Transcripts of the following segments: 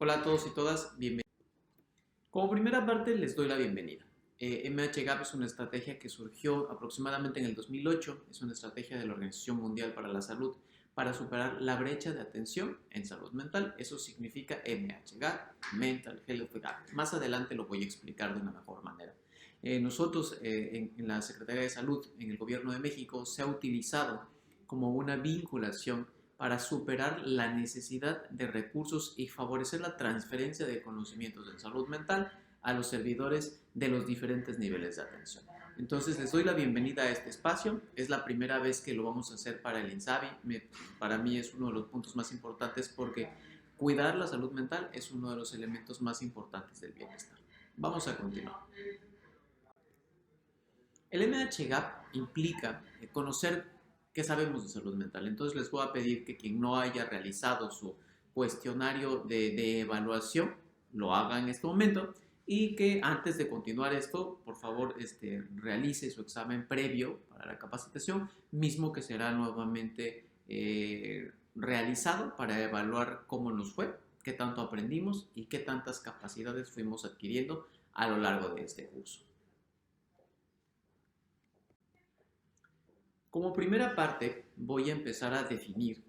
Hola a todos y todas, bienvenidos. Como primera parte les doy la bienvenida. MHGAP es una estrategia que surgió aproximadamente en el 2008, es una estrategia de la Organización Mundial para la Salud para superar la brecha de atención en salud mental. Eso significa MHGAP, Mental Health Gap. Más adelante lo voy a explicar de una mejor manera. Nosotros en la Secretaría de Salud, en el Gobierno de México, se ha utilizado como una vinculación para superar la necesidad de recursos y favorecer la transferencia de conocimientos en salud mental a los servidores de los diferentes niveles de atención. Entonces les doy la bienvenida a este espacio. Es la primera vez que lo vamos a hacer para el INSABI. Para mí es uno de los puntos más importantes porque cuidar la salud mental es uno de los elementos más importantes del bienestar. Vamos a continuar. El MHGAP implica conocer qué sabemos de salud mental. Entonces les voy a pedir que quien no haya realizado su cuestionario de evaluación lo haga en este momento y que antes de continuar esto, por favor, realice su examen previo para la capacitación, mismo que será nuevamente realizado para evaluar cómo nos fue, qué tanto aprendimos y qué tantas capacidades fuimos adquiriendo a lo largo de este curso. Como primera parte, voy a empezar a definir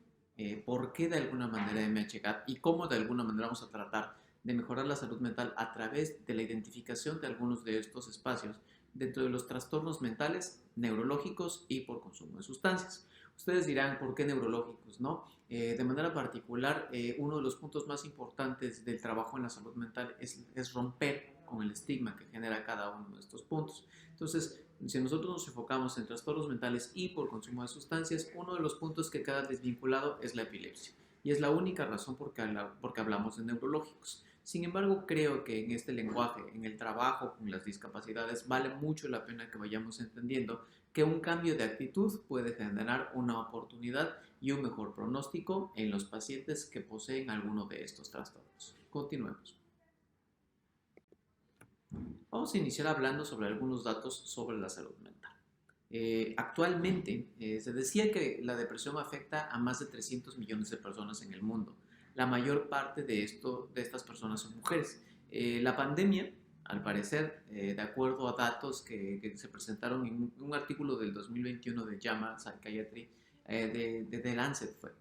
por qué de alguna manera MHGAP y cómo de alguna manera vamos a tratar de mejorar la salud mental a través de la identificación de algunos de estos espacios dentro de los trastornos mentales, neurológicos y por consumo de sustancias. Ustedes dirán, ¿por qué neurológicos? ¿No? De manera particular, uno de los puntos más importantes del trabajo en la salud mental es romper con el estigma que genera cada uno de estos puntos. Entonces, si nosotros nos enfocamos en trastornos mentales y por consumo de sustancias, uno de los puntos que queda desvinculado es la epilepsia. Y es la única razón porque hablamos de neurológicos. Sin embargo, creo que en este lenguaje, en el trabajo con las discapacidades, vale mucho la pena que vayamos entendiendo que un cambio de actitud puede generar una oportunidad y un mejor pronóstico en los pacientes que poseen alguno de estos trastornos. Continuemos. Vamos a iniciar hablando sobre algunos datos sobre la salud mental. Actualmente se decía que la depresión afecta a más de 300 millones de personas en el mundo. La mayor parte de estas personas son mujeres. La pandemia, al parecer, de acuerdo a datos que se presentaron en un artículo del 2021 de JAMA Psychiatry, de The Lancet fue,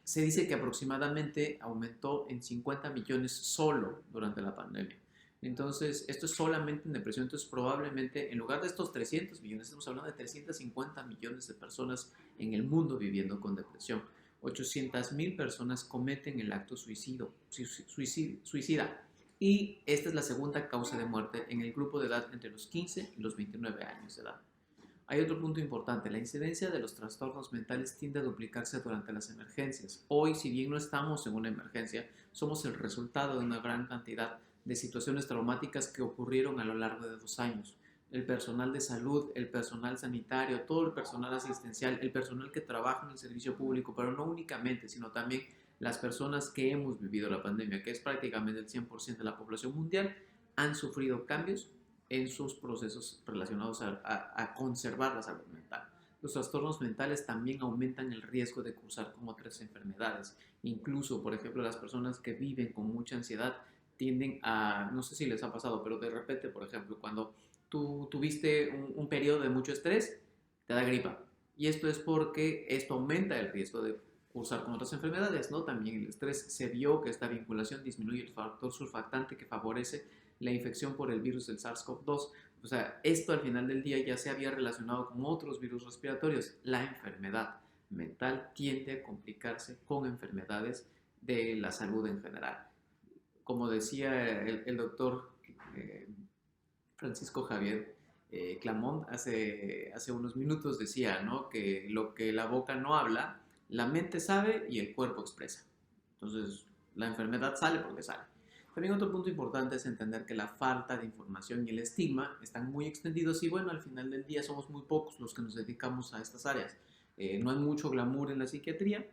se dice que aproximadamente aumentó en 50 millones solo durante la pandemia. Entonces, esto es solamente en depresión. Entonces, probablemente en lugar de estos 300 millones, estamos hablando de 350 millones de personas en el mundo viviendo con depresión. 800,000 personas cometen el acto suicida. Y esta es la segunda causa de muerte en el grupo de edad entre los 15 y los 29 años de edad. Hay otro punto importante, la incidencia de los trastornos mentales tiende a duplicarse durante las emergencias. Hoy, si bien no estamos en una emergencia, somos el resultado de una gran cantidad de situaciones traumáticas que ocurrieron a lo largo de 2 años. El personal de salud, el personal sanitario, todo el personal asistencial, el personal que trabaja en el servicio público, pero no únicamente, sino también las personas que hemos vivido la pandemia, que es prácticamente el 100% de la población mundial, han sufrido cambios en sus procesos relacionados a conservar la salud mental. Los trastornos mentales también aumentan el riesgo de cursar con otras enfermedades. Incluso, por ejemplo, las personas que viven con mucha ansiedad tienden a, no sé si les ha pasado, pero de repente, por ejemplo, cuando tú tuviste un periodo de mucho estrés, te da gripa. Y esto es porque esto aumenta el riesgo de cursar con otras enfermedades, ¿no? También el estrés se vio que esta vinculación disminuye el factor surfactante que favorece la infección por el virus del SARS-CoV-2. O sea, esto al final del día ya se había relacionado con otros virus respiratorios. La enfermedad mental tiende a complicarse con enfermedades de la salud en general. Como decía el doctor Francisco Javier Clamont hace unos minutos, decía, ¿no?, que lo que la boca no habla, la mente sabe y el cuerpo expresa. Entonces, la enfermedad sale porque sale. También otro punto importante es entender que la falta de información y el estigma están muy extendidos y bueno, al final del día somos muy pocos los que nos dedicamos a estas áreas. No hay mucho glamour en la psiquiatría,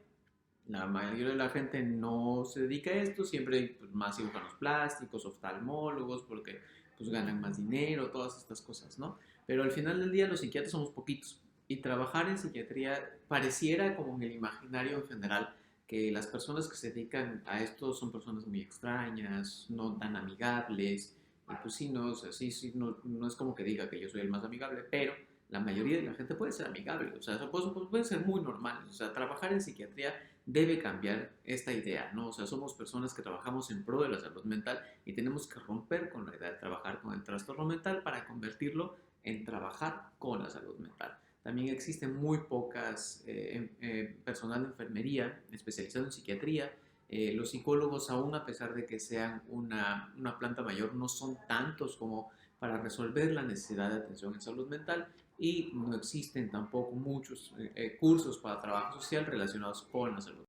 la mayoría de la gente no se dedica a esto, siempre hay pues, más cirujanos plásticos, oftalmólogos, porque pues ganan más dinero, todas estas cosas, ¿no? Pero al final del día los psiquiatras somos poquitos y trabajar en psiquiatría pareciera como en el imaginario en general que las personas que se dedican a esto son personas muy extrañas, no tan amigables, y pues sí, no, o sea, sí, no es como que diga que yo soy el más amigable, pero la mayoría de la gente puede ser amigable, o sea, puede ser muy normal, o sea, trabajar en psiquiatría debe cambiar esta idea, ¿no? O sea, somos personas que trabajamos en pro de la salud mental y tenemos que romper con la idea de trabajar con el trastorno mental para convertirlo en trabajar con la salud mental. También existen muy pocas personal de enfermería especializado en psiquiatría. Los psicólogos, aún a pesar de que sean una planta mayor, no son tantos como para resolver la necesidad de atención en salud mental y no existen tampoco muchos cursos para trabajo social relacionados con la salud.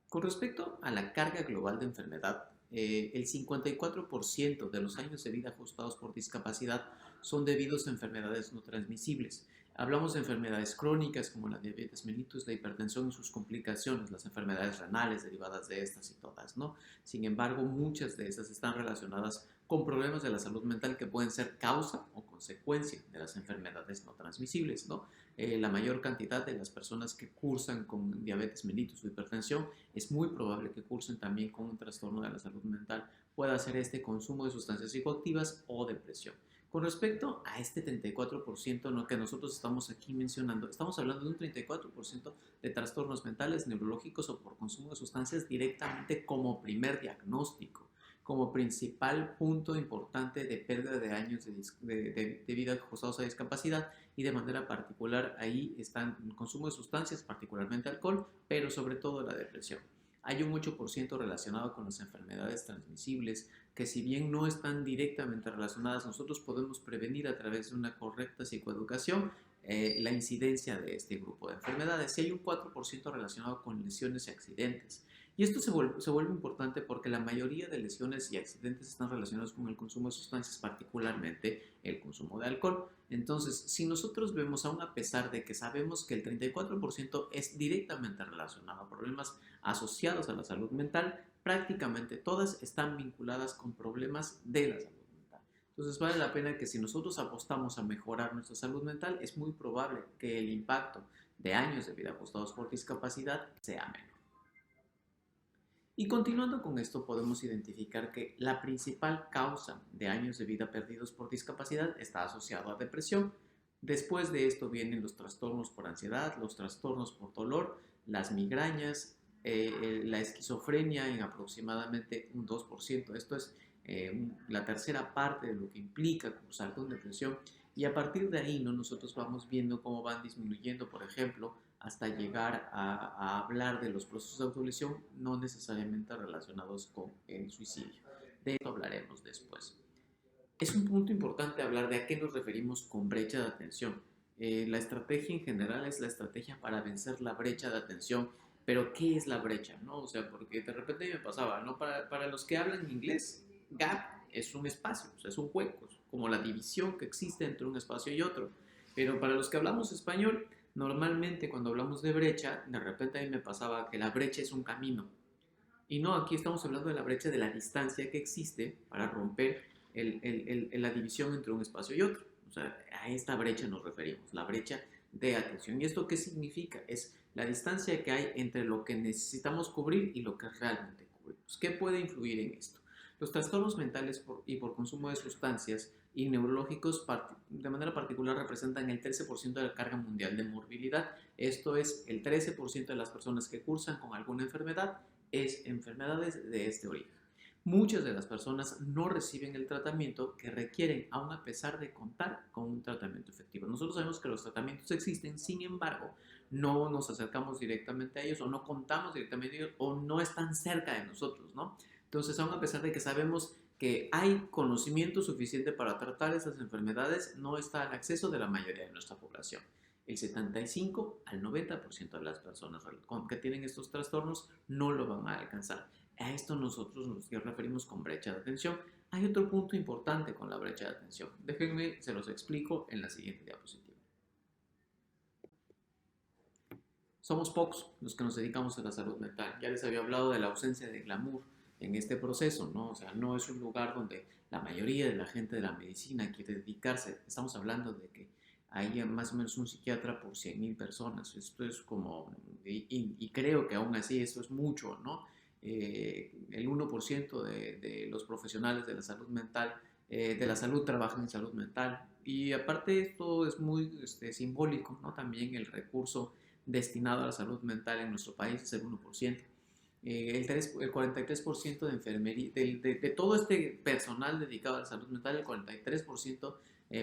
Con respecto a la carga global de enfermedad, el 54% de los años de vida ajustados por discapacidad son debidos a enfermedades no transmisibles. Hablamos de enfermedades crónicas como la diabetes mellitus, la hipertensión y sus complicaciones, las enfermedades renales derivadas de estas y todas, ¿no? Sin embargo, muchas de estas están relacionadas con problemas de la salud mental que pueden ser causa o consecuencia de las enfermedades no transmisibles, ¿no? La mayor cantidad de las personas que cursan con diabetes mellitus o hipertensión es muy probable que cursen también con un trastorno de la salud mental, pueda ser este consumo de sustancias psicoactivas o depresión. Con respecto a este 34% ¿no? que nosotros estamos aquí mencionando, estamos hablando de un 34% de trastornos mentales, neurológicos o por consumo de sustancias directamente como primer diagnóstico, como principal punto importante de pérdida de años de vida ajustados a discapacidad y de manera particular ahí están el consumo de sustancias, particularmente alcohol, pero sobre todo la depresión. Hay un 8% relacionado con las enfermedades transmisibles que si bien no están directamente relacionadas, nosotros podemos prevenir a través de una correcta psicoeducación la incidencia de este grupo de enfermedades. Y hay un 4% relacionado con lesiones y accidentes. Y esto se vuelve importante porque la mayoría de lesiones y accidentes están relacionados con el consumo de sustancias, particularmente el consumo de alcohol. Entonces, si nosotros vemos, aún a pesar de que sabemos que el 34% es directamente relacionado a problemas asociados a la salud mental, prácticamente todas están vinculadas con problemas de la salud mental. Entonces vale la pena que si nosotros apostamos a mejorar nuestra salud mental, es muy probable que el impacto de años de vida ajustados por discapacidad sea menor. Y continuando con esto, podemos identificar que la principal causa de años de vida perdidos por discapacidad está asociado a depresión. Después de esto vienen los trastornos por ansiedad, los trastornos por dolor, las migrañas, la esquizofrenia en aproximadamente un 2%. Esto es la tercera parte de lo que implica cursar con depresión. Y a partir de ahí, ¿no? nosotros vamos viendo cómo van disminuyendo, por ejemplo, hasta llegar a hablar de los procesos de autolesión no necesariamente relacionados con el suicidio. De esto hablaremos después. Es un punto importante hablar de a qué nos referimos con brecha de atención. La estrategia en general es la estrategia para vencer la brecha de atención, pero ¿qué es la brecha? ¿No? O sea, porque de repente me pasaba, ¿no? Para los que hablan inglés, gap es un espacio, o sea, es un hueco, como la división que existe entre un espacio y otro. Pero para los que hablamos español, normalmente cuando hablamos de brecha, de repente a mí me pasaba que la brecha es un camino. Y no, aquí estamos hablando de la brecha de la distancia que existe para romper la división entre un espacio y otro. O sea, a esta brecha nos referimos, la brecha de atención. ¿Y esto qué significa? Es la distancia que hay entre lo que necesitamos cubrir y lo que realmente cubrimos. ¿Qué puede influir en esto? Los trastornos mentales y por consumo de sustancias y neurológicos de manera particular representan el 13% de la carga mundial de morbilidad. Esto es el 13% de las personas que cursan con alguna enfermedad es enfermedades de este origen. Muchas de las personas no reciben el tratamiento que requieren, aun a pesar de contar con un tratamiento efectivo. Nosotros sabemos que los tratamientos existen, sin embargo, no nos acercamos directamente a ellos o no contamos directamente a ellos o no están cerca de nosotros, ¿no? Entonces, aun a pesar de que sabemos que hay conocimiento suficiente para tratar esas enfermedades, no está al acceso de la mayoría de nuestra población. El 75 al 90% de las personas que tienen estos trastornos no lo van a alcanzar. A esto nosotros nos referimos con brecha de atención. Hay otro punto importante con la brecha de atención. Déjenme, se los explico en la siguiente diapositiva. Somos pocos los que nos dedicamos a la salud mental. Ya les había hablado de la ausencia de glamour en este proceso, ¿no? O sea, no es un lugar donde la mayoría de la gente de la medicina quiere dedicarse. Estamos hablando de que hay más o menos un psiquiatra por 100.000 personas. Esto es como y creo que aún así eso es mucho, ¿no? El 1% de los profesionales de la salud mental, de la salud, trabajan en salud mental. Y aparte esto es muy simbólico, ¿no? También el recurso destinado a la salud mental en nuestro país es el 1%. El 43% de enfermería, de todo este personal dedicado a la salud mental, el 43%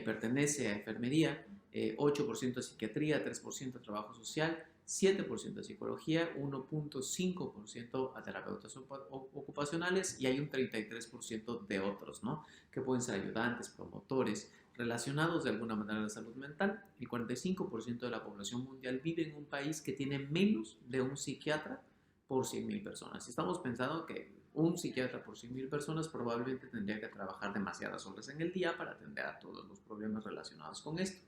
pertenece a enfermería, 8% a psiquiatría, 3% a trabajo social, 7% a psicología, 1.5% a terapeutas ocupacionales y hay un 33% de otros, ¿no? Que pueden ser ayudantes, promotores, relacionados de alguna manera a la salud mental. El 45% de la población mundial vive en un país que tiene menos de un psiquiatra por 100.000 personas. Si estamos pensando que un psiquiatra por 100.000 personas probablemente tendría que trabajar demasiadas horas en el día para atender a todos los problemas relacionados con esto.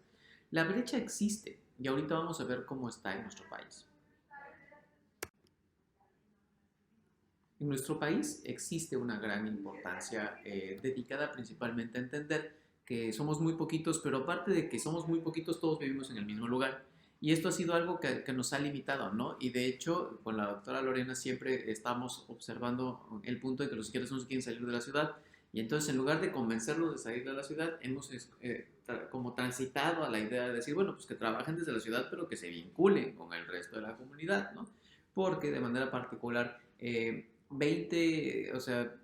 La brecha existe y ahorita vamos a ver cómo está en nuestro país. En nuestro país existe una gran importancia dedicada principalmente a entender que somos muy poquitos, pero aparte de que somos muy poquitos, todos vivimos en el mismo lugar. Y esto ha sido algo que nos ha limitado, ¿no? Y de hecho, con la doctora Lorena siempre estamos observando el punto de que los psiquiatras no se quieren salir de la ciudad. Y entonces, en lugar de convencerlos de salir de la ciudad, hemos como transitado a la idea de decir, bueno, pues que trabajen desde la ciudad, pero que se vinculen con el resto de la comunidad, ¿no? Porque de manera particular, o sea,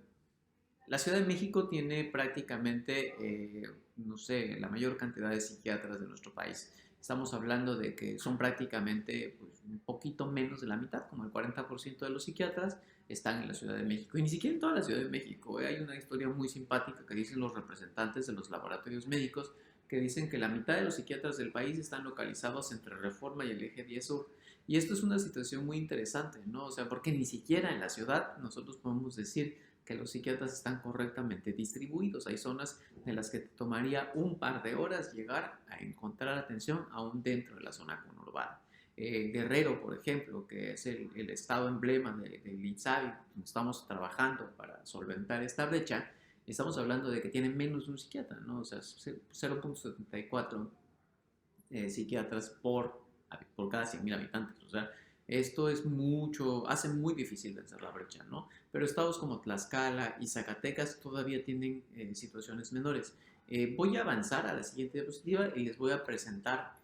la Ciudad de México tiene prácticamente, no sé, la mayor cantidad de psiquiatras de nuestro país. Estamos hablando de que son prácticamente pues, un poquito menos de la mitad, como el 40% de los psiquiatras están en la Ciudad de México. Y ni siquiera en toda la Ciudad de México. Hay una historia muy simpática que dicen los representantes de los laboratorios médicos, que dicen que la mitad de los psiquiatras del país están localizados entre Reforma y el Eje 10 Sur. Y esto es una situación muy interesante, ¿no? O sea, porque ni siquiera en la ciudad nosotros podemos decir que los psiquiatras están correctamente distribuidos. Hay zonas en las que te tomaría un par de horas llegar a encontrar atención aún dentro de la zona conurbada. Guerrero, por ejemplo, que es el estado emblema del INSABI, donde estamos trabajando para solventar esta brecha, estamos hablando de que tiene menos de un psiquiatra, ¿no? O sea, 0.74 psiquiatras por cada 100.000 habitantes. O sea, esto es mucho, hace muy difícil vencer la brecha, ¿no? Pero estados como Tlaxcala y Zacatecas todavía tienen situaciones menores. Voy a avanzar a la siguiente diapositiva y les voy a presentar,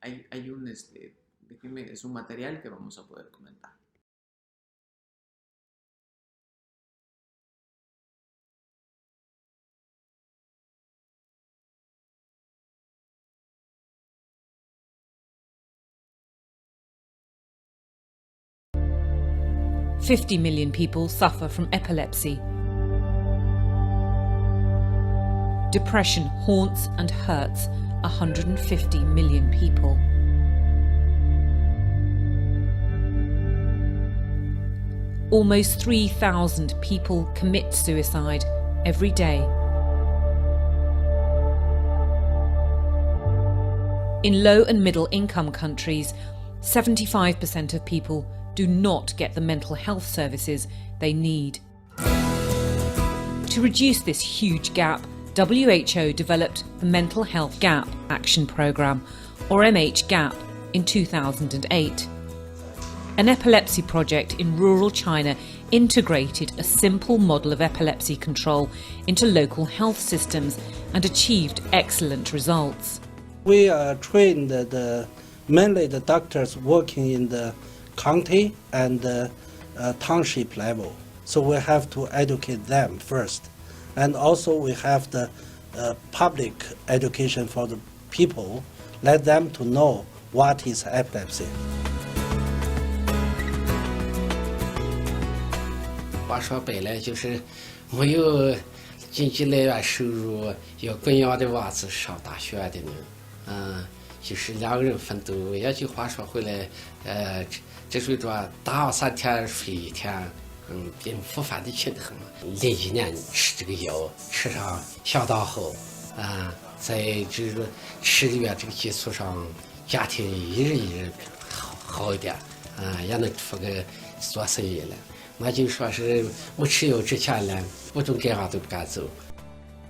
hay un, es un material que vamos a poder comentar. "50 million people suffer from epilepsy. Depression haunts and hurts 150 million people. Almost 3,000 people commit suicide every day. In low and middle income countries, 75% of people do not get the mental health services they need. To reduce this huge gap, WHO developed the Mental Health Gap Action Programme, or MHGAP, in 2008. An epilepsy project in rural China integrated a simple model of epilepsy control into local health systems and achieved excellent results. We trained mainly the doctors working in the county and township level. So we have to educate them first. And also we have the public education for the people, let them to know what is epilepsy. 话说白了就是没有经济来源收入，要供养的娃子上大学的呢，就是两个人奋斗。也就话说回来，这属于说打3天睡1天，应付饭的轻得很。01年吃这个药，吃上相当好，在这个吃的药这个基础上，家庭一日好一点，也能出个做生意了。那就说是没吃药之前呢，不种干啥都不敢走。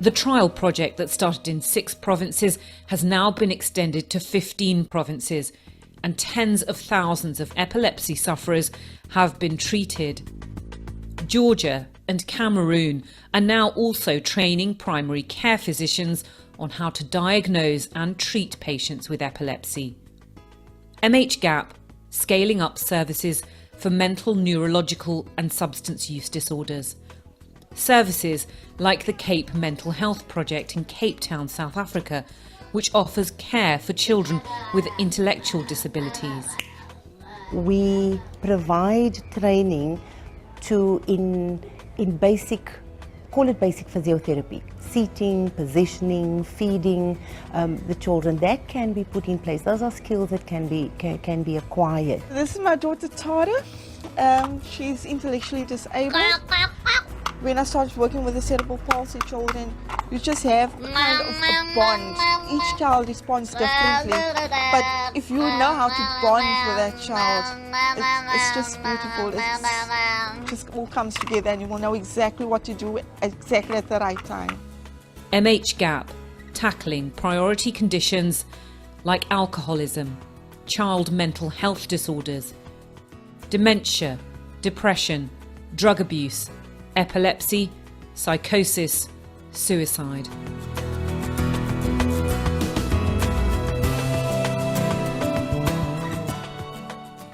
The trial project that started in 6 provinces has now been extended to 15 provinces, and tens of thousands of epilepsy sufferers have been treated. Georgia and Cameroon are now also training primary care physicians on how to diagnose and treat patients with epilepsy. MHGAP, scaling up services for mental, neurological and substance use disorders. Services like the Cape Mental Health Project in Cape Town, South Africa, which offers care for children with intellectual disabilities. We provide training in basic, call it basic physiotherapy, seating, positioning, feeding the children. That can be put in place. Those are skills that can be acquired. This is my daughter Tara. She's intellectually disabled. When I started working with the cerebral palsy children, you just have kind of a bond. Each child responds differently, but if you know how to bond with that child, it's just beautiful. It just all comes together and you will know exactly what to do exactly at the right time. MHGAP, tackling priority conditions like alcoholism, child mental health disorders, dementia, depression, drug abuse, epilepsy, psychosis, suicide.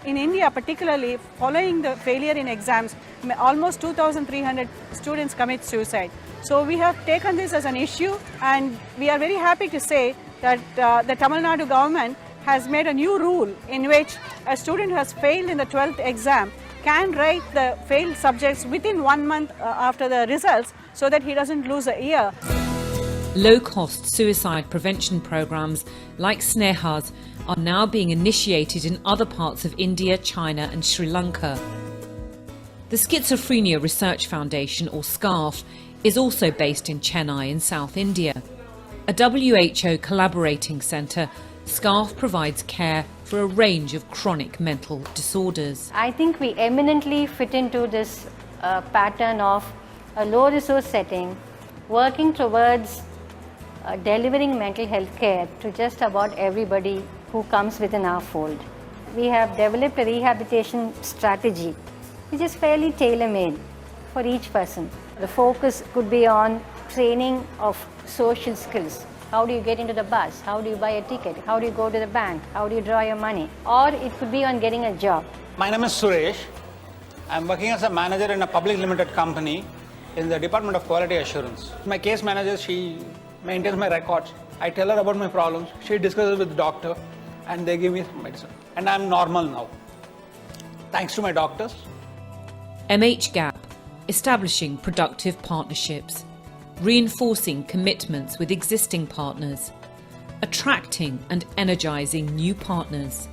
In India, particularly following the failure in exams, almost 2,300 students commit suicide. So we have taken this as an issue, and we are very happy to say that the Tamil Nadu government has made a new rule in which a student who has failed in the 12th exam can write the failed subjects within 1 month after the results so that he doesn't lose a year. Low-cost suicide prevention programs like Sneha's are now being initiated in other parts of India, China and Sri Lanka. The Schizophrenia Research Foundation, or SCARF, is also based in Chennai in South India. A WHO collaborating centre, SCARF provides care for a range of chronic mental disorders. I think we eminently fit into this pattern of a low resource setting, working towards delivering mental health care to just about everybody who comes within our fold. We have developed a rehabilitation strategy which is fairly tailor-made for each person. The focus could be on training of social skills. How do you get into the bus? How do you buy a ticket? How do you go to the bank? How do you draw your money? Or it could be on getting a job. My name is Suresh. I'm working as a manager in a public limited company in the Department of Quality Assurance. My case manager, she maintains my records. I tell her about my problems. She discusses with the doctor and they give me some medicine. And I'm normal now. Thanks to my doctors. MHGAP, establishing productive partnerships, reinforcing commitments with existing partners, attracting and energising new partners.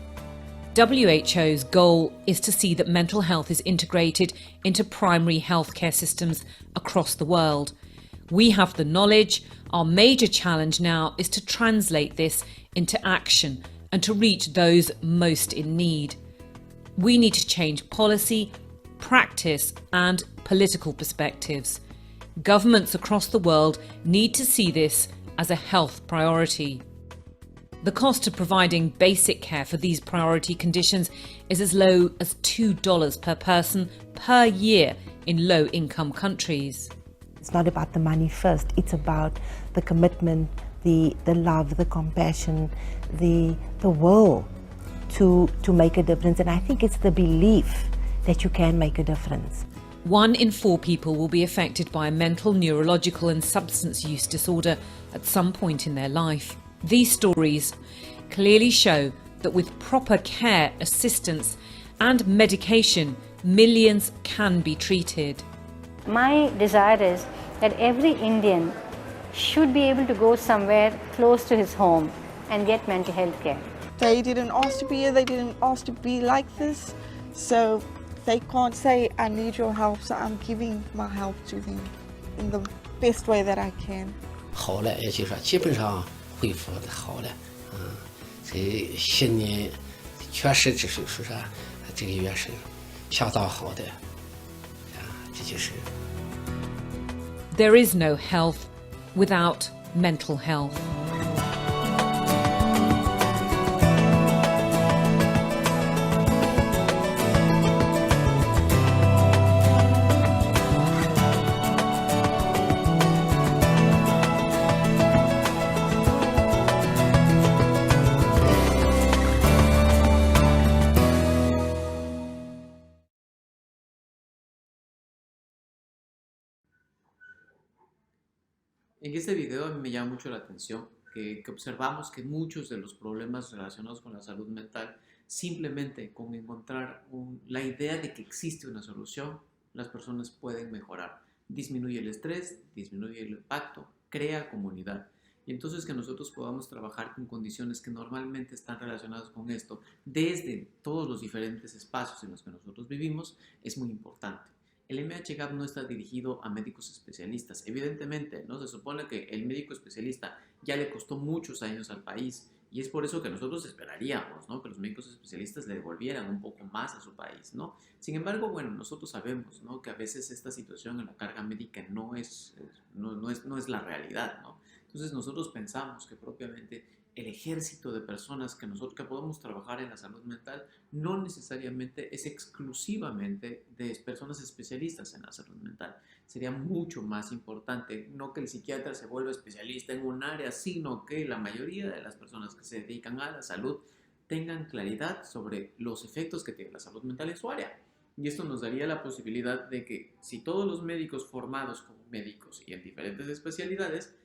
WHO's goal is to see that mental health is integrated into primary healthcare systems across the world. We have the knowledge. Our major challenge now is to translate this into action and to reach those most in need. We need to change policy, practice and political perspectives. Governments across the world need to see this as a health priority. The cost of providing basic care for these priority conditions is as low as $2 per person per year in low-income countries. It's not about the money first, it's about the commitment, the love, the compassion, the will to make a difference. And I think it's the belief that you can make a difference. 1 in 4 people will be affected by a mental, neurological and substance use disorder at some point in their life. These stories clearly show that with proper care, assistance and medication, millions can be treated. My desire is that every Indian should be able to go somewhere close to his home and get mental health care. They didn't ask to be here, they didn't ask to be like this, so they can't say, I need your help, so I'm giving my help to them in the best way that I can. 好了，也就是说基本上恢复的好了，这心里确实就是说啥，这个月是相当好的，这就是。There is no health without mental health. En este video a mí me llama mucho la atención que observamos que muchos de los problemas relacionados con la salud mental, simplemente con encontrar la idea de que existe una solución, las personas pueden mejorar. Disminuye el estrés, disminuye el impacto, crea comunidad. Y entonces que nosotros podamos trabajar con condiciones que normalmente están relacionadas con esto, desde todos los diferentes espacios en los que nosotros vivimos, es muy importante. El MHGAP no está dirigido a médicos especialistas. Evidentemente, ¿no? Se supone que el médico especialista ya le costó muchos años al país y es por eso que nosotros esperaríamos, ¿no? Que los médicos especialistas le devolvieran un poco más a su país, ¿no? Sin embargo, bueno, nosotros sabemos, ¿no? Que a veces esta situación en la carga médica no es la realidad, ¿no? Entonces nosotros pensamos que propiamente el ejército de personas que podemos trabajar en la salud mental no necesariamente es exclusivamente de personas especialistas en la salud mental. Sería mucho más importante no que el psiquiatra se vuelva especialista en un área, sino que la mayoría de las personas que se dedican a la salud tengan claridad sobre los efectos que tiene la salud mental en su área. Y esto nos daría la posibilidad de que si todos los médicos formados como médicos y en diferentes especialidades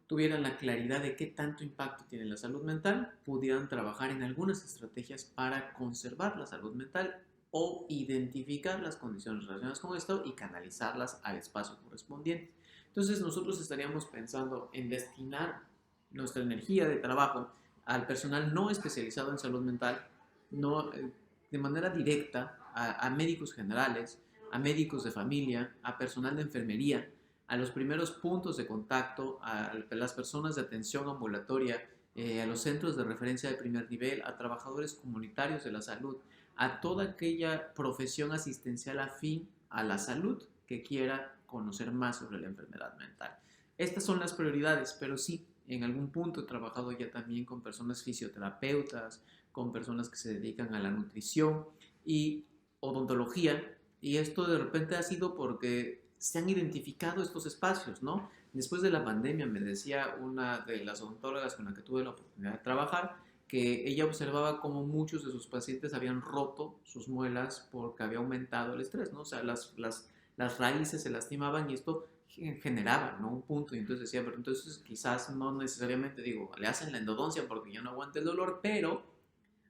tuvieran la claridad de qué tanto impacto tiene la salud mental, pudieran trabajar en algunas estrategias para conservar la salud mental o identificar las condiciones relacionadas con esto y canalizarlas al espacio correspondiente. Entonces nosotros estaríamos pensando en destinar nuestra energía de trabajo al personal no especializado en salud mental, de manera directa a médicos generales, a médicos de familia, a personal de enfermería, a los primeros puntos de contacto, a las personas de atención ambulatoria, a los centros de referencia de primer nivel, a trabajadores comunitarios de la salud, a toda aquella profesión asistencial afín a la salud que quiera conocer más sobre la enfermedad mental. Estas son las prioridades, pero sí, en algún punto he trabajado ya también con personas fisioterapeutas, con personas que se dedican a la nutrición y odontología, y esto de repente ha sido porque se han identificado estos espacios, ¿no? Después de la pandemia me decía una de las odontólogas con la que tuve la oportunidad de trabajar que ella observaba cómo muchos de sus pacientes habían roto sus muelas porque había aumentado el estrés, ¿no? O sea, las raíces se lastimaban y esto generaba, ¿no? Un punto. Y entonces decía, pero entonces quizás no necesariamente, le hacen la endodoncia porque ya no aguanta el dolor, pero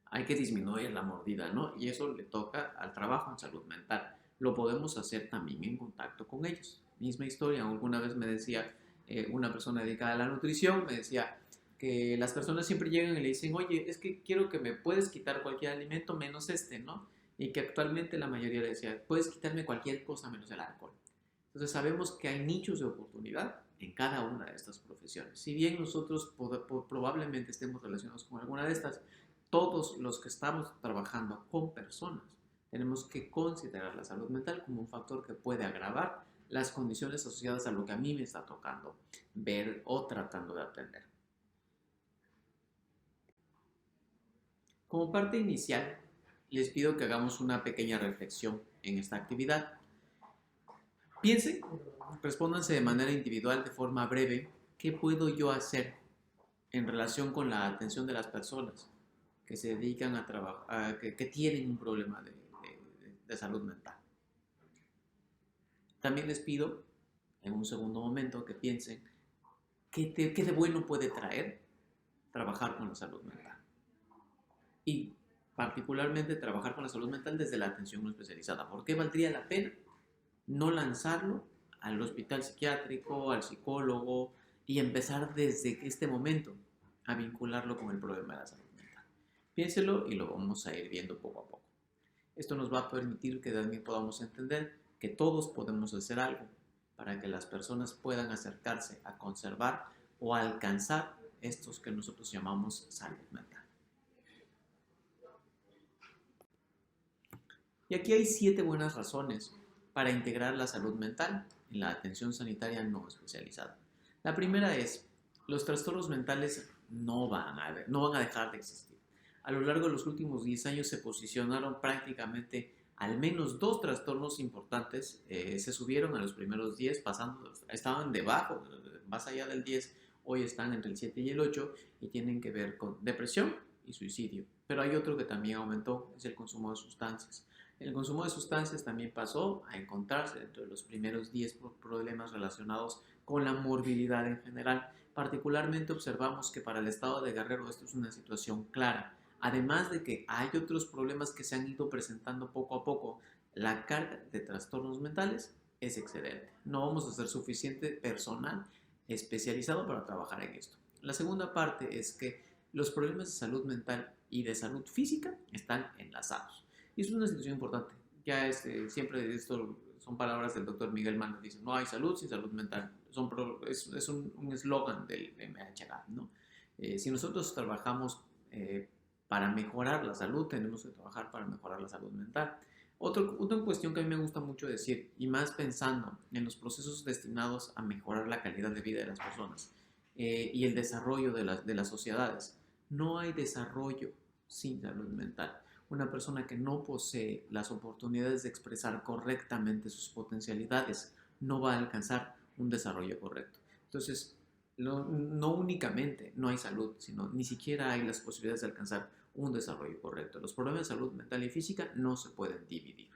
hay que disminuir la mordida, ¿no? Y eso le toca al trabajo en salud mental. Lo podemos hacer también en contacto con ellos. Misma historia, alguna vez me decía una persona dedicada a la nutrición, me decía que las personas siempre llegan y le dicen, oye, es que quiero que me puedes quitar cualquier alimento menos este, ¿no? Y que actualmente la mayoría le decía, puedes quitarme cualquier cosa menos el alcohol. Entonces sabemos que hay nichos de oportunidad en cada una de estas profesiones. Si bien nosotros probablemente estemos relacionados con alguna de estas, todos los que estamos trabajando con personas, tenemos que considerar la salud mental como un factor que puede agravar las condiciones asociadas a lo que a mí me está tocando ver o tratando de atender. Como parte inicial, les pido que hagamos una pequeña reflexión en esta actividad. Piensen, respóndanse de manera individual, de forma breve, ¿qué puedo yo hacer en relación con la atención de las personas que se dedican a trabajar, que tienen un problema de salud mental? También les pido, en un segundo momento, que piensen qué de bueno puede traer trabajar con la salud mental. Y particularmente trabajar con la salud mental desde la atención no especializada. ¿Por qué valdría la pena no lanzarlo al hospital psiquiátrico, al psicólogo y empezar desde este momento a vincularlo con el problema de la salud mental? Piénselo y lo vamos a ir viendo poco a poco. Esto nos va a permitir que también podamos entender que todos podemos hacer algo para que las personas puedan acercarse a conservar o a alcanzar estos que nosotros llamamos salud mental. Y aquí hay 7 buenas razones para integrar la salud mental en la atención sanitaria no especializada. La primera es, los trastornos mentales no van a dejar de existir. A lo largo de los últimos 10 años se posicionaron prácticamente al menos 2 trastornos importantes, se subieron a los primeros 10, estaban debajo, más allá del 10, hoy están entre el 7 y el 8 y tienen que ver con depresión y suicidio. Pero hay otro que también aumentó, es el consumo de sustancias. El consumo de sustancias también pasó a encontrarse dentro de los primeros 10 problemas relacionados con la morbilidad en general. Particularmente observamos que para el estado de Guerrero esto es una situación clara. Además de que hay otros problemas que se han ido presentando poco a poco, la carga de trastornos mentales es excedente. No vamos a ser suficiente personal especializado para trabajar en esto. La segunda parte es que los problemas de salud mental y de salud física están enlazados. Y eso es una situación importante. Ya siempre esto son palabras del doctor Miguel Mann, dice, no hay salud sin salud mental. Es un eslogan del MHGAP, ¿no? Si nosotros trabajamos para mejorar la salud, tenemos que trabajar para mejorar la salud mental. Otra cuestión que a mí me gusta mucho decir, y más pensando en los procesos destinados a mejorar la calidad de vida de las personas y el desarrollo de las sociedades, no hay desarrollo sin salud mental. Una persona que no posee las oportunidades de expresar correctamente sus potencialidades no va a alcanzar un desarrollo correcto. Entonces, no únicamente no hay salud, sino ni siquiera hay las posibilidades de alcanzar un desarrollo correcto. Los problemas de salud mental y física no se pueden dividir.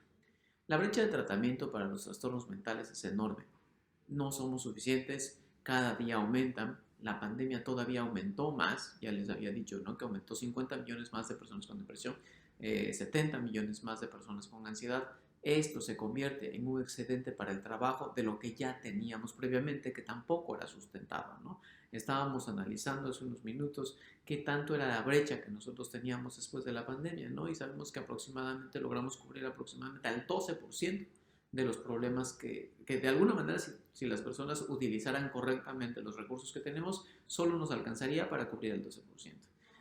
La brecha de tratamiento para los trastornos mentales es enorme. No somos suficientes, cada día aumentan. La pandemia todavía aumentó más, ya les había dicho, ¿no?, que aumentó 50 millones más de personas con depresión, 70 millones más de personas con ansiedad. Esto se convierte en un excedente para el trabajo de lo que ya teníamos previamente, que tampoco era sustentado, ¿no? Estábamos analizando hace unos minutos qué tanto era la brecha que nosotros teníamos después de la pandemia, ¿no? Y sabemos que aproximadamente logramos cubrir aproximadamente al 12% de los problemas que de alguna manera, si las personas utilizaran correctamente los recursos que tenemos, solo nos alcanzaría para cubrir el 12%.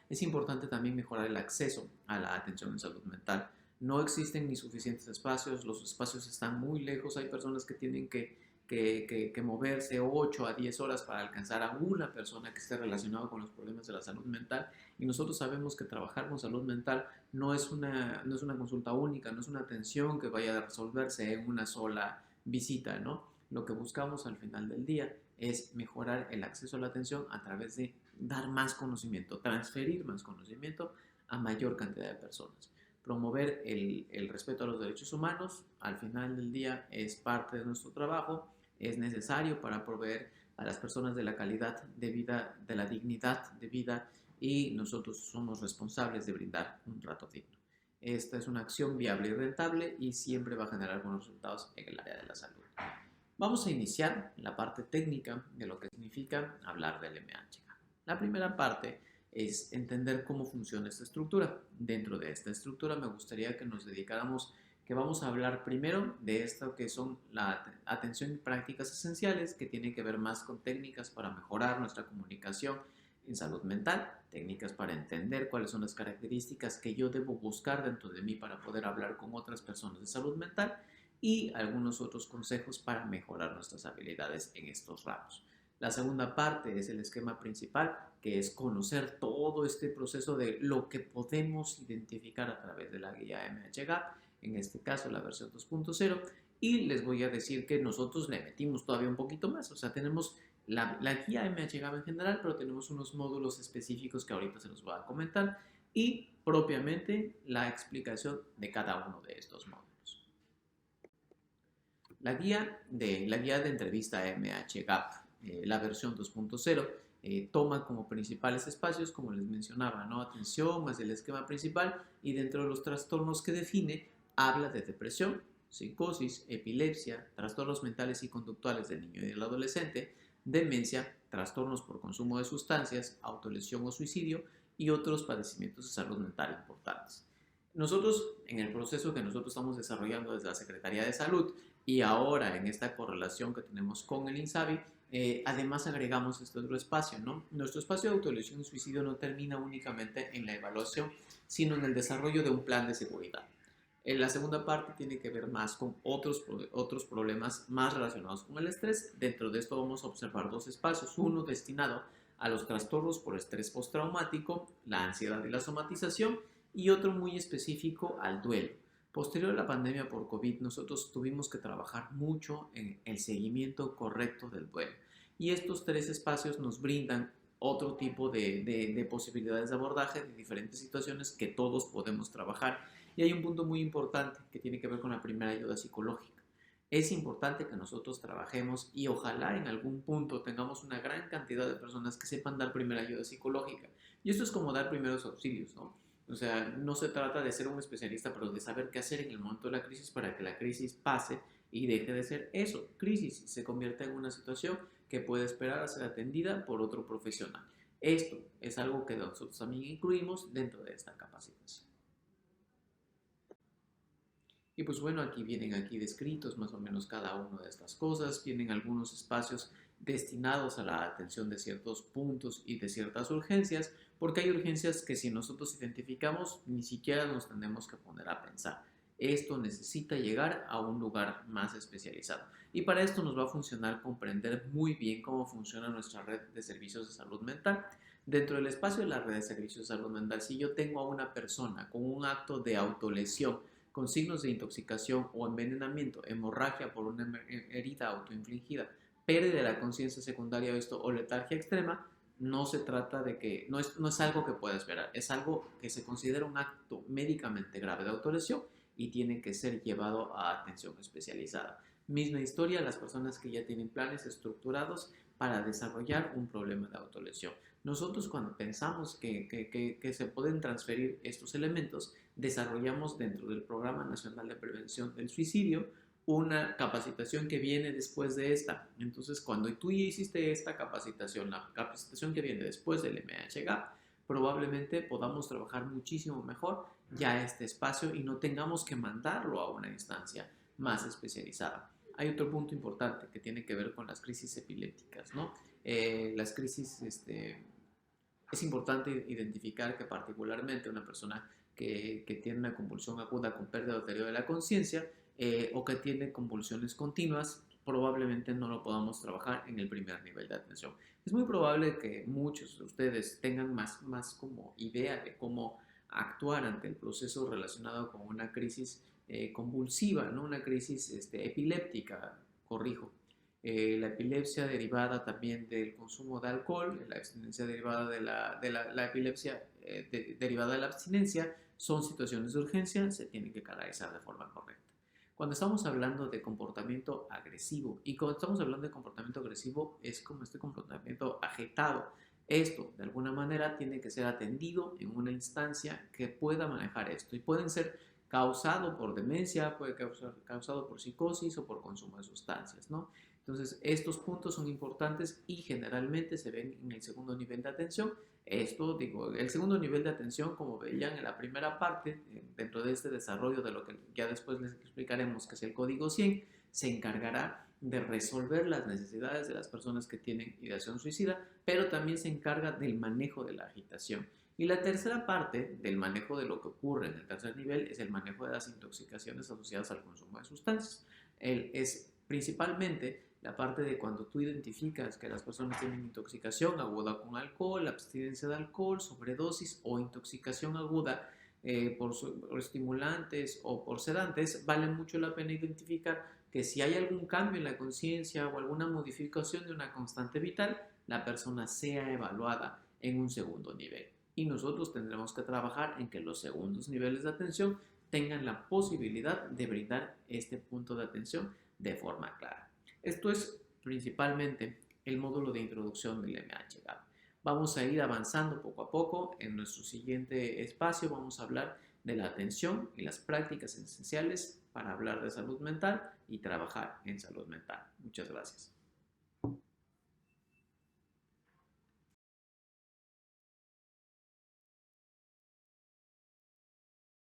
Es importante también mejorar el acceso a la atención en salud mental. No existen ni suficientes espacios, los espacios están muy lejos, hay personas que tienen que moverse 8 a 10 horas para alcanzar a una persona que esté relacionada con los problemas de la salud mental, y nosotros sabemos que trabajar con salud mental no es una consulta única, no es una atención que vaya a resolverse en una sola visita, ¿no? Lo que buscamos al final del día es mejorar el acceso a la atención a través de dar más conocimiento, transferir más conocimiento a mayor cantidad de personas. Promover el respeto a los derechos humanos, al final del día, es parte de nuestro trabajo, es necesario para proveer a las personas de la calidad de vida, de la dignidad de vida, y nosotros somos responsables de brindar un trato digno. Esta es una acción viable y rentable y siempre va a generar buenos resultados en el área de la salud. Vamos a iniciar la parte técnica de lo que significa hablar del MHGAP. La primera parte es entender cómo funciona esta estructura. Dentro de esta estructura me gustaría que nos dedicáramos, que vamos a hablar primero de esto que son la atención y prácticas esenciales, que tienen que ver más con técnicas para mejorar nuestra comunicación en salud mental, técnicas para entender cuáles son las características que yo debo buscar dentro de mí para poder hablar con otras personas de salud mental, y algunos otros consejos para mejorar nuestras habilidades en estos ramos. La segunda parte es el esquema principal, que es conocer todo este proceso de lo que podemos identificar a través de la guía MHGAP, en este caso la versión 2.0, y les voy a decir que nosotros le metimos todavía un poquito más, o sea, tenemos la guía MHGAP en general, pero tenemos unos módulos específicos que ahorita se los voy a comentar, y propiamente la explicación de cada uno de estos módulos. La guía de entrevista MHGAP, la versión 2.0, toma como principales espacios, como les mencionaba, ¿no?, atención más el esquema principal, y dentro de los trastornos que define, habla de depresión, psicosis, epilepsia, trastornos mentales y conductuales del niño y del adolescente, demencia, trastornos por consumo de sustancias, autolesión o suicidio y otros padecimientos de salud mental importantes. Nosotros, en el proceso que nosotros estamos desarrollando desde la Secretaría de Salud y ahora en esta correlación que tenemos con el INSABI, además agregamos este otro espacio, ¿no? Nuestro espacio de autolesión y suicidio no termina únicamente en la evaluación, sino en el desarrollo de un plan de seguridad. La segunda parte tiene que ver más con otros problemas más relacionados con el estrés. Dentro de esto vamos a observar dos espacios, uno destinado a los trastornos por estrés postraumático, la ansiedad y la somatización, y otro muy específico al duelo. Posterior a la pandemia por COVID, nosotros tuvimos que trabajar mucho en el seguimiento correcto del duelo. Y estos tres espacios nos brindan otro tipo de posibilidades de abordaje de diferentes situaciones que todos podemos trabajar. Y hay un punto muy importante que tiene que ver con la primera ayuda psicológica. Es importante que nosotros trabajemos y ojalá en algún punto tengamos una gran cantidad de personas que sepan dar primera ayuda psicológica. Y esto es como dar primeros auxilios, ¿no? O sea, no se trata de ser un especialista, pero de saber qué hacer en el momento de la crisis para que la crisis pase y deje de ser eso, crisis, y se convierta en una situación que puede esperar a ser atendida por otro profesional. Esto es algo que nosotros también incluimos dentro de esta capacitación. Y pues bueno, aquí vienen descritos más o menos cada una de estas cosas, vienen algunos espacios destinados a la atención de ciertos puntos y de ciertas urgencias, porque hay urgencias que si nosotros identificamos ni siquiera nos tenemos que poner a pensar. Esto necesita llegar a un lugar más especializado. Y para esto nos va a funcionar comprender muy bien cómo funciona nuestra red de servicios de salud mental. Dentro del espacio de la red de servicios de salud mental, si yo tengo a una persona con un acto de autolesión, con signos de intoxicación o envenenamiento, hemorragia por una herida autoinfligida, pérdida de la conciencia secundaria o letargia extrema, no se trata de que, no es algo que pueda esperar, es algo que se considera un acto médicamente grave de autolesión y tiene que ser llevado a atención especializada. Misma historia, las personas que ya tienen planes estructurados para desarrollar un problema de autolesión. Nosotros cuando pensamos que se pueden transferir estos elementos, desarrollamos dentro del Programa Nacional de Prevención del Suicidio una capacitación que viene después de esta. Entonces, cuando tú ya hiciste esta capacitación, la capacitación que viene después del MHGAP, probablemente podamos trabajar muchísimo mejor ya este espacio y no tengamos que mandarlo a una instancia más especializada. Hay otro punto importante que tiene que ver con las crisis epilépticas, ¿no? Las crisis, es importante identificar que particularmente una persona que tiene una convulsión aguda con pérdida ulterior de la conciencia o que tiene convulsiones continuas, probablemente no lo podamos trabajar en el primer nivel de atención. Es muy probable que muchos de ustedes tengan más como idea de cómo actuar ante el proceso relacionado con una crisis convulsiva, ¿no? Una crisis epiléptica, corrijo. La epilepsia derivada también del consumo de alcohol, la abstinencia derivada de la epilepsia derivada de la abstinencia, son situaciones de urgencia, se tienen que canalizar de forma correcta. Cuando estamos hablando de comportamiento agresivo, y cuando estamos hablando de comportamiento agresivo es como este comportamiento agitado, esto de alguna manera tiene que ser atendido en una instancia que pueda manejar esto y pueden ser causado por demencia, puede ser causado por psicosis o por consumo de sustancias, ¿no? Entonces, estos puntos son importantes y generalmente se ven en el segundo nivel de atención. Esto, digo, el segundo nivel de atención, como veían en la primera parte, dentro de este desarrollo de lo que ya después les explicaremos, que es el código 100, se encargará de resolver las necesidades de las personas que tienen ideación suicida, pero también se encarga del manejo de la agitación. Y la tercera parte del manejo de lo que ocurre en el tercer nivel es el manejo de las intoxicaciones asociadas al consumo de sustancias. Es principalmente la parte de cuando tú identificas que las personas tienen intoxicación aguda con alcohol, abstinencia de alcohol, sobredosis o intoxicación aguda por estimulantes o por sedantes, vale mucho la pena identificar que si hay algún cambio en la conciencia o alguna modificación de una constante vital, la persona sea evaluada en un segundo nivel. Y nosotros tendremos que trabajar en que los segundos niveles de atención tengan la posibilidad de brindar este punto de atención de forma clara. Esto es principalmente el módulo de introducción del MHGAP. Vamos a ir avanzando poco a poco. En nuestro siguiente espacio vamos a hablar de la atención y las prácticas esenciales para hablar de salud mental y trabajar en salud mental. Muchas gracias.